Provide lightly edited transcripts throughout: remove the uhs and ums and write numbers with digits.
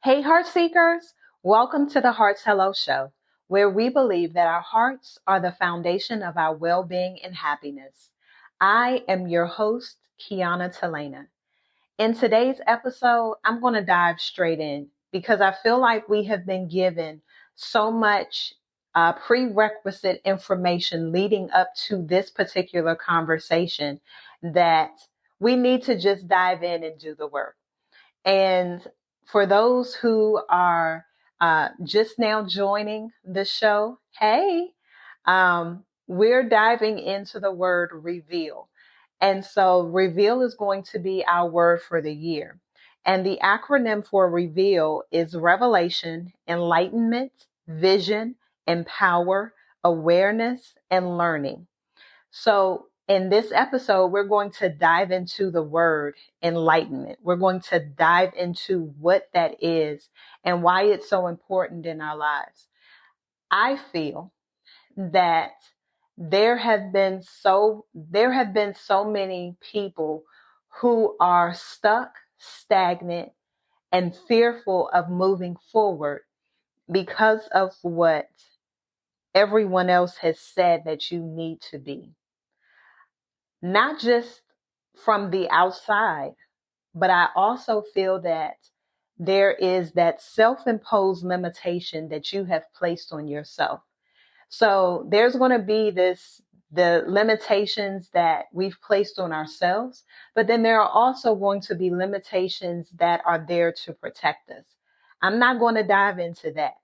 Hey, Heart Seekers! Welcome to the Heart's Hello Show, where we believe that our hearts are the foundation of our well being and happiness. I am your host, Keona Talana. In today's episode, I'm going to dive straight in because I feel like we have been given so much prerequisite information leading up to this particular conversation that we need to just dive in and do the work. And for those who are just now joining the show, hey, we're diving into the word reveal. And so reveal is going to be our word for the year. And the acronym for reveal is revelation, enlightenment, vision, empower, awareness, and learning. So in this episode, we're going to dive into the word enlightenment. We're going to dive into what that is and why it's so important in our lives. I feel that there have been so many people who are stuck, stagnant, and fearful of moving forward because of what everyone else has said that you need to be. Not just from the outside, but I also feel that there is that self-imposed limitation that you have placed on yourself. So there's going to be the limitations that we've placed on ourselves, but then there are also going to be limitations that are there to protect us. I'm not going to dive into that.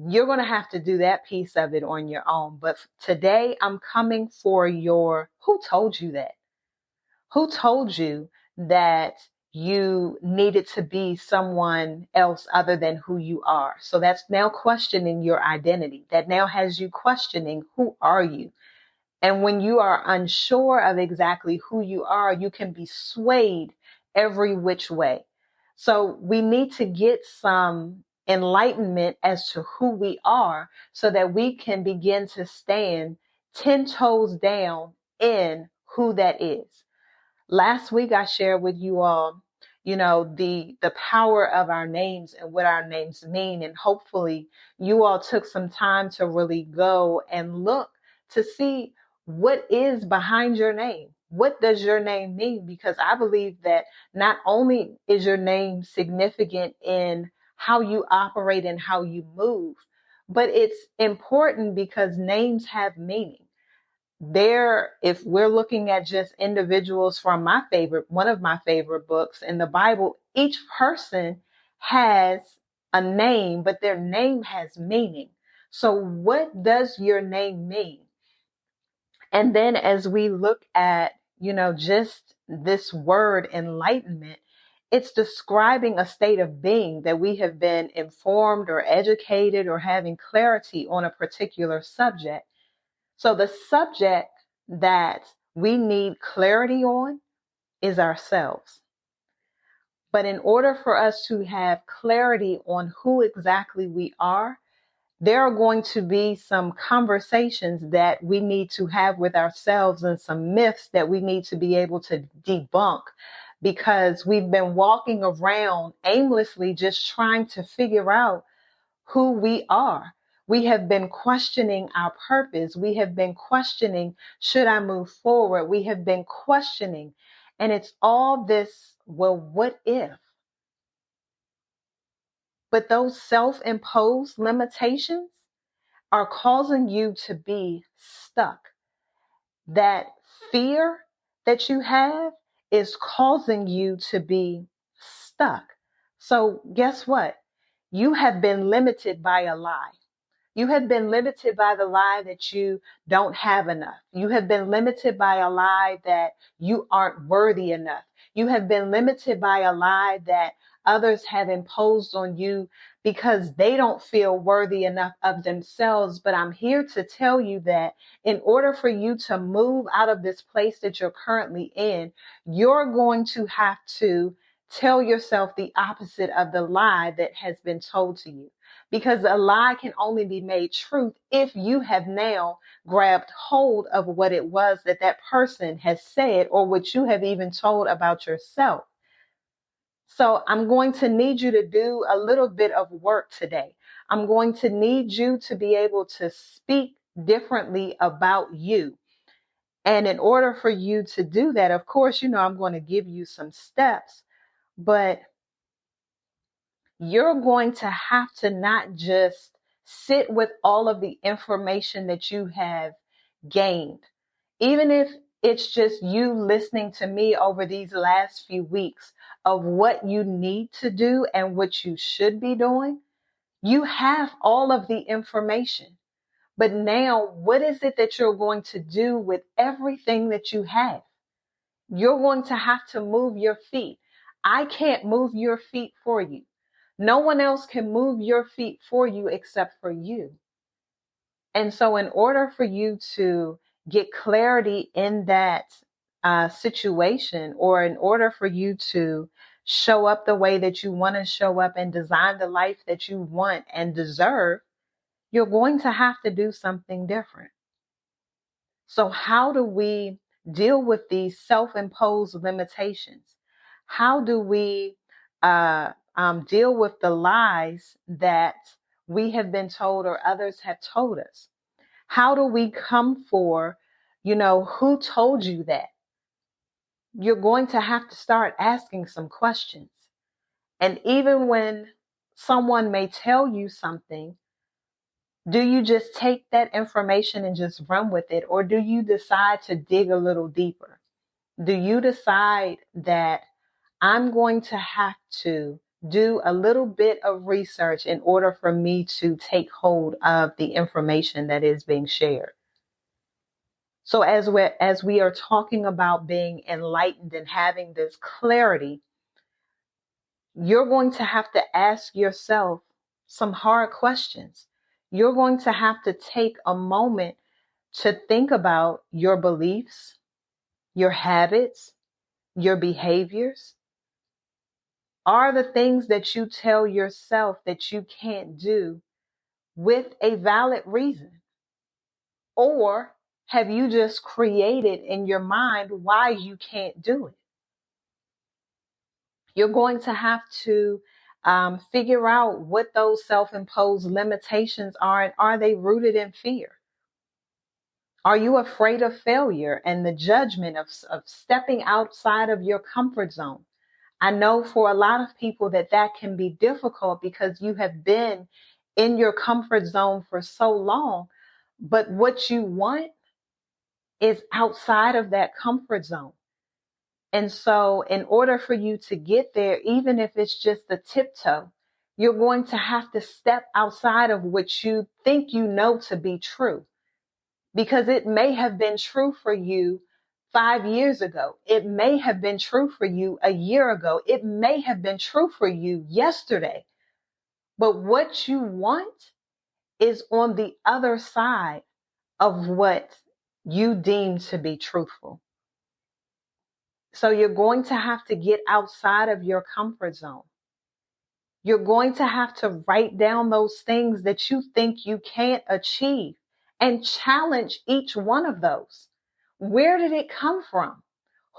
You're going to have to do that piece of it on your own. But today I'm coming for who told you that? Who told you that you needed to be someone else other than who you are? So that's now questioning your identity. That now has you questioning, who are you? And when you are unsure of exactly who you are, you can be swayed every which way. So we need to get some enlightenment as to who we are so that we can begin to stand 10 toes down in who that is. Last week, I shared with you all, the power of our names and what our names mean. And hopefully you all took some time to really go and look to see what is behind your name. What does your name mean? Because I believe that not only is your name significant in how you operate and how you move, but it's important because names have meaning. If we're looking at just individuals from one of my favorite books in the Bible, each person has a name, but their name has meaning. So what does your name mean? And then as we look at, just this word enlightenment, it's describing a state of being that we have been informed or educated or having clarity on a particular subject. So the subject that we need clarity on is ourselves. But in order for us to have clarity on who exactly we are, there are going to be some conversations that we need to have with ourselves and some myths that we need to be able to debunk because we've been walking around aimlessly just trying to figure out who we are. We have been questioning our purpose. We have been questioning, should I move forward? We have been questioning. And it's all this, well, what if? But those self-imposed limitations are causing you to be stuck. That fear that you have is causing you to be stuck. So guess what? You have been limited by a lie. You have been limited by the lie that you don't have enough. You have been limited by a lie that you aren't worthy enough. You have been limited by a lie that others have imposed on you because they don't feel worthy enough of themselves. But I'm here to tell you that in order for you to move out of this place that you're currently in, you're going to have to tell yourself the opposite of the lie that has been told to you. Because a lie can only be made truth if you have now grabbed hold of what it was that person has said or what you have even told about yourself. So I'm going to need you to do a little bit of work today. I'm going to need you to be able to speak differently about you. And in order for you to do that, of course, I'm going to give you some steps, but you're going to have to not just sit with all of the information that you have gained. Even if it's just you listening to me over these last few weeks of what you need to do and what you should be doing, you have all of the information. But now, what is it that you're going to do with everything that you have? You're going to have to move your feet. I can't move your feet for you. No one else can move your feet for you except for you. And so, in order for you to get clarity in that situation, or in order for you to show up the way that you want to show up and design the life that you want and deserve, you're going to have to do something different. So, how do we deal with these self-imposed limitations? How do we deal with the lies that we have been told or others have told us? How do we come for, who told you that? You're going to have to start asking some questions. And even when someone may tell you something, do you just take that information and just run with it? Or do you decide to dig a little deeper? Do you decide that I'm going to have to do a little bit of research in order for me to take hold of the information that is being shared? So as we are talking about being enlightened and having this clarity, you're going to have to ask yourself some hard questions. You're going to have to take a moment to think about your beliefs, your habits, your behaviors. Are the things that you tell yourself that you can't do with a valid reason? Or have you just created in your mind why you can't do it? You're going to have to figure out what those self-imposed limitations are, and are they rooted in fear? Are you afraid of failure and the judgment of stepping outside of your comfort zone? I know for a lot of people that can be difficult because you have been in your comfort zone for so long, but what you want is outside of that comfort zone. And so in order for you to get there, even if it's just a tiptoe, you're going to have to step outside of what you think you know to be true, because it may have been true for you 5 years ago. It may have been true for you a year ago. It may have been true for you yesterday. But what you want is on the other side of what you deem to be truthful. So you're going to have to get outside of your comfort zone. You're going to have to write down those things that you think you can't achieve and challenge each one of those. Where did it come from?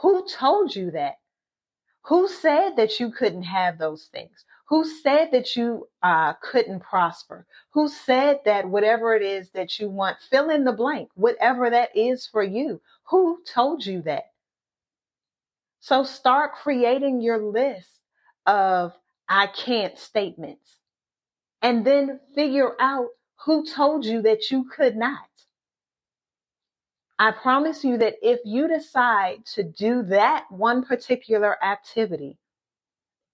Who told you that? Who said that you couldn't have those things? Who said that you couldn't prosper? Who said that whatever it is that you want, fill in the blank, whatever that is for you? Who told you that? So start creating your list of I can't statements, and then figure out who told you that you could not. I promise you that if you decide to do that one particular activity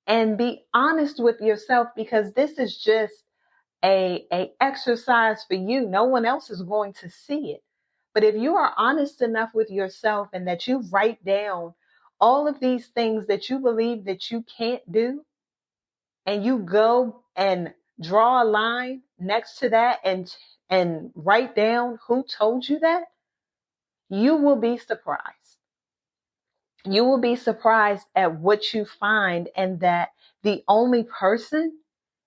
and be honest with yourself, because this is just a exercise for you, no one else is going to see it. But if you are honest enough with yourself and that you write down all of these things that you believe that you can't do, and you go and draw a line next to that and write down who told you that, you will be surprised. You will be surprised at what you find, and that the only person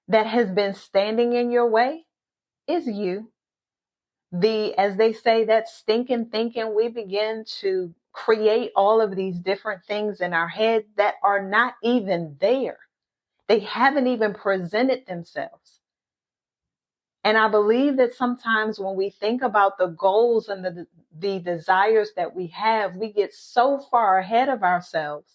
that has been standing in your way is you. As they say, that stinking thinking, we begin to create all of these different things in our head that are not even there. They haven't even presented themselves. And I believe that sometimes when we think about the goals and the desires that we have, we get so far ahead of ourselves.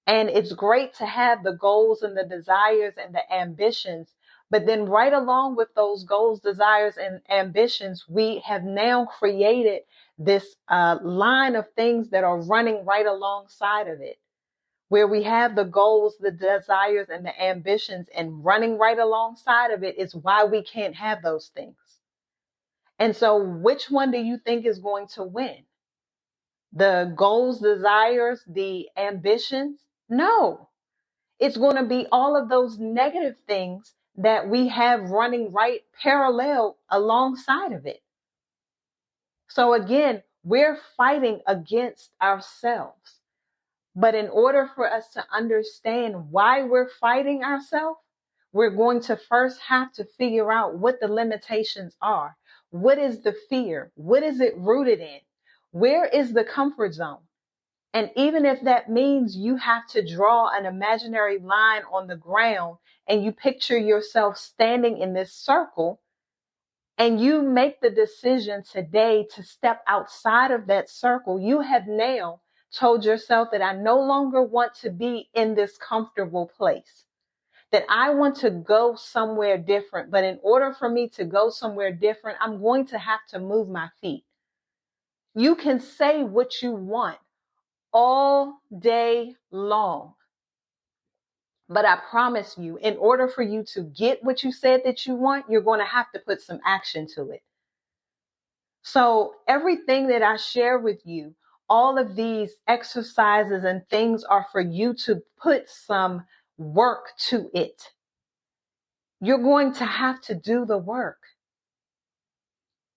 And it's great to have the goals and the desires and the ambitions. But then right along with those goals, desires, and ambitions, we have now created this line of things that are running right alongside of it, where we have the goals, the desires, and the ambitions, and running right alongside of it is why we can't have those things. And so which one do you think is going to win? The goals, desires, the ambitions? No. It's going to be all of those negative things that we have running right parallel alongside of it. So again, we're fighting against ourselves. But in order for us to understand why we're fighting ourselves, we're going to first have to figure out what the limitations are. What is the fear? What is it rooted in? Where is the comfort zone? And even if that means you have to draw an imaginary line on the ground and you picture yourself standing in this circle, and you make the decision today to step outside of that circle, you have now told yourself that I no longer want to be in this comfortable place, that I want to go somewhere different. But in order for me to go somewhere different, I'm going to have to move my feet. You can say what you want all day long. But I promise you, in order for you to get what you said that you want, you're going to have to put some action to it. So everything that I share with you, all of these exercises and things are for you to put some work to it. You're going to have to do the work,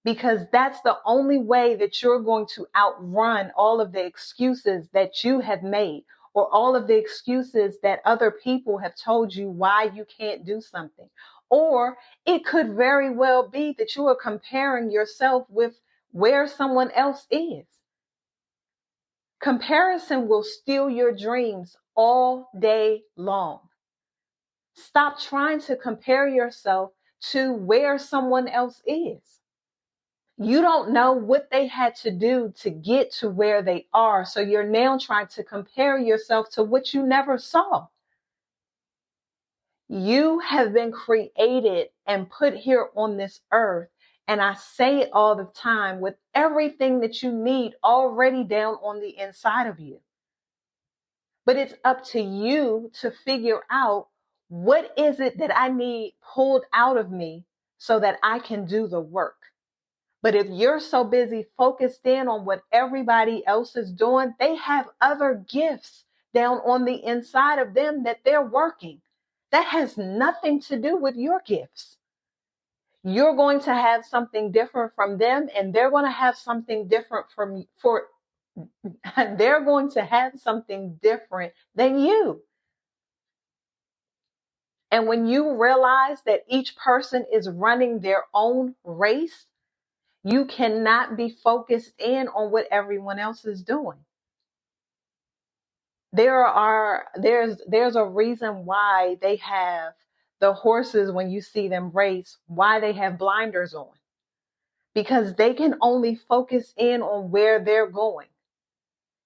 because that's the only way that you're going to outrun all of the excuses that you have made, or all of the excuses that other people have told you why you can't do something. Or it could very well be that you are comparing yourself with where someone else is. Comparison will steal your dreams all day long. Stop trying to compare yourself to where someone else is. You don't know what they had to do to get to where they are. So you're now trying to compare yourself to what you never saw. You have been created and put here on this earth. And I say it all the time, with everything that you need already down on the inside of you. But it's up to you to figure out, what is it that I need pulled out of me so that I can do the work. But if you're so busy focused in on what everybody else is doing, they have other gifts down on the inside of them that they're working. That has nothing to do with your gifts. You're going to have something different from them, and they're going to have something different they're going to have something different than you. And when you realize that each person is running their own race, you cannot be focused in on what everyone else is doing. There's a reason why they have the horses, when you see them race, why they have blinders on. Because they can only focus in on where they're going.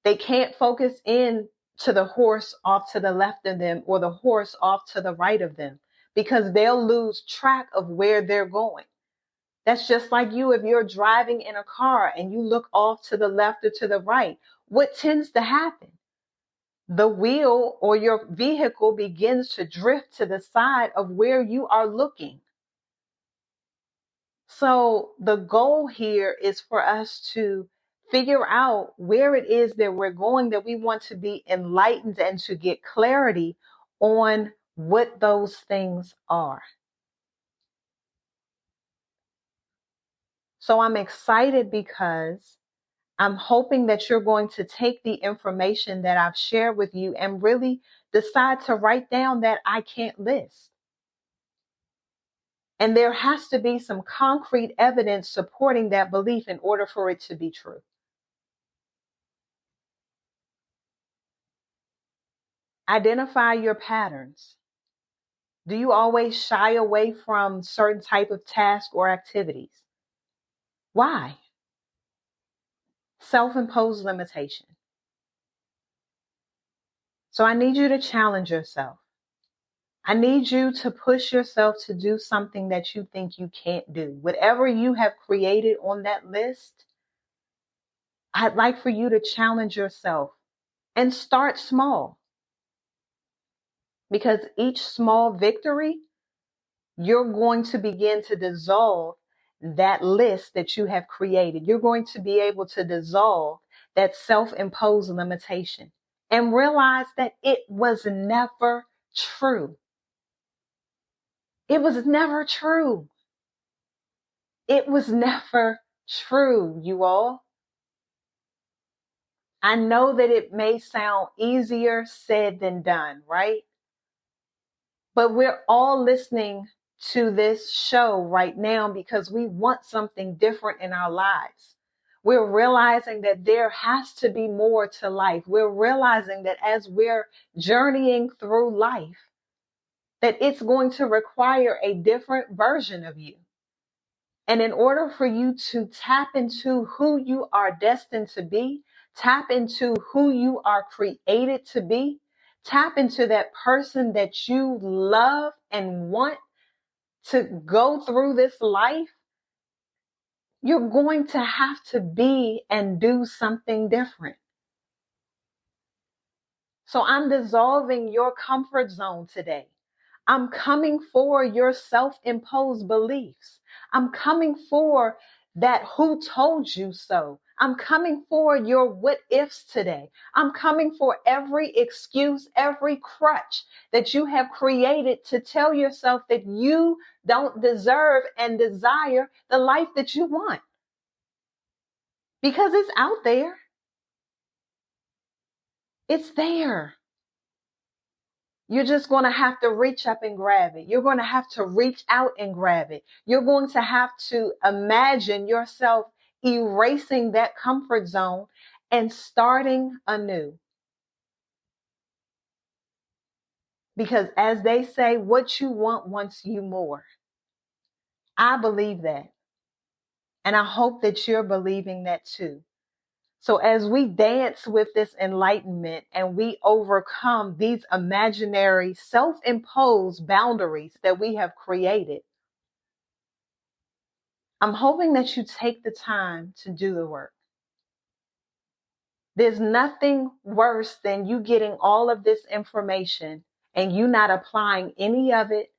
They can't focus in to the horse off to the left of them or the horse off to the right of them, because they'll lose track of where they're going. That's just like you, if you're driving in a car and you look off to the left or to the right, what tends to happen? The wheel or your vehicle begins to drift to the side of where you are looking. So the goal here is for us to figure out where it is that we're going, that we want to be enlightened and to get clarity on what those things are. So I'm excited because I'm hoping that you're going to take the information that I've shared with you and really decide to write down that I can't list. And there has to be some concrete evidence supporting that belief in order for it to be true. Identify your patterns. Do you always shy away from certain type of tasks or activities? Why? Self-imposed limitation. So I need you to challenge yourself. I need you to push yourself to do something that you think you can't do. Whatever you have created on that list, I'd like for you to challenge yourself and start small. Because each small victory, you're going to begin to dissolve that list that you have created. You're going to be able to dissolve that self-imposed limitation and realize that it was never true. It was never true. It was never true, you all. I know that it may sound easier said than done, right? But we're all listening to this show right now because we want something different in our lives. We're realizing that there has to be more to life. We're realizing that as we're journeying through life, that it's going to require a different version of you. And in order for you to tap into who you are destined to be, tap into who you are created to be, tap into that person that you love and want to go through this life, you're going to have to be and do something different. So I'm dissolving your comfort zone today. I'm coming for your self-imposed beliefs. I'm coming for that who told you so. I'm coming for your what ifs today. I'm coming for every excuse, every crutch that you have created to tell yourself that you don't deserve and desire the life that you want. Because it's out there. It's there. You're just going to have to reach up and grab it. You're going to have to reach out and grab it. You're going to have to imagine yourself erasing that comfort zone and starting anew. Because as they say, what you want wants you more. I believe that. And I hope that you're believing that too. So as we dance with this enlightenment and we overcome these imaginary self-imposed boundaries that we have created, I'm hoping that you take the time to do the work. There's nothing worse than you getting all of this information and you not applying any of it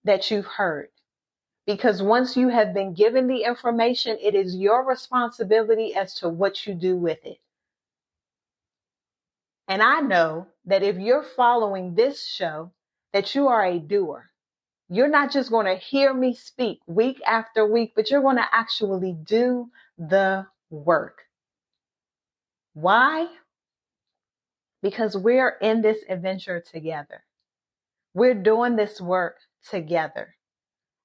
that you've heard. Because once you have been given the information, it is your responsibility as to what you do with it. And I know that if you're following this show, that you are a doer. You're not just going to hear me speak week after week, but you're going to actually do the work. Why? Because we're in this adventure together. We're doing this work together.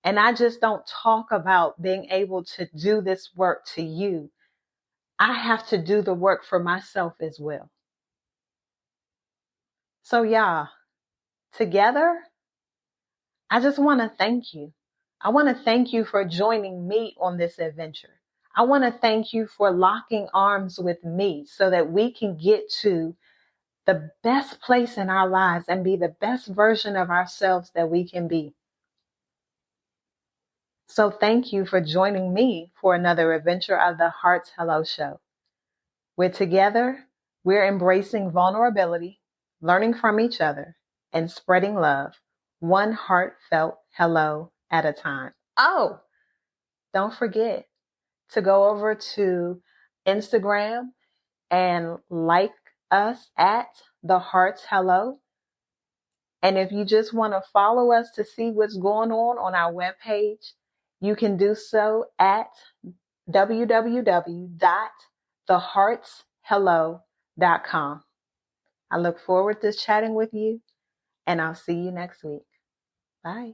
And I just don't talk about being able to do this work to you. I have to do the work for myself as well. So y'all, together, I just want to thank you. I want to thank you for joining me on this adventure. I want to thank you for locking arms with me so that we can get to the best place in our lives and be the best version of ourselves that we can be. So thank you for joining me for another adventure of the Heart's Hello Show. We're together, we're embracing vulnerability, learning from each other, and spreading love, one heartfelt hello at a time. Oh, don't forget to go over to Instagram and like us at The Heart's Hello. And if you just want to follow us to see what's going on our webpage, you can do so at www.theheartshello.com. I look forward to chatting with you, and I'll see you next week. Bye.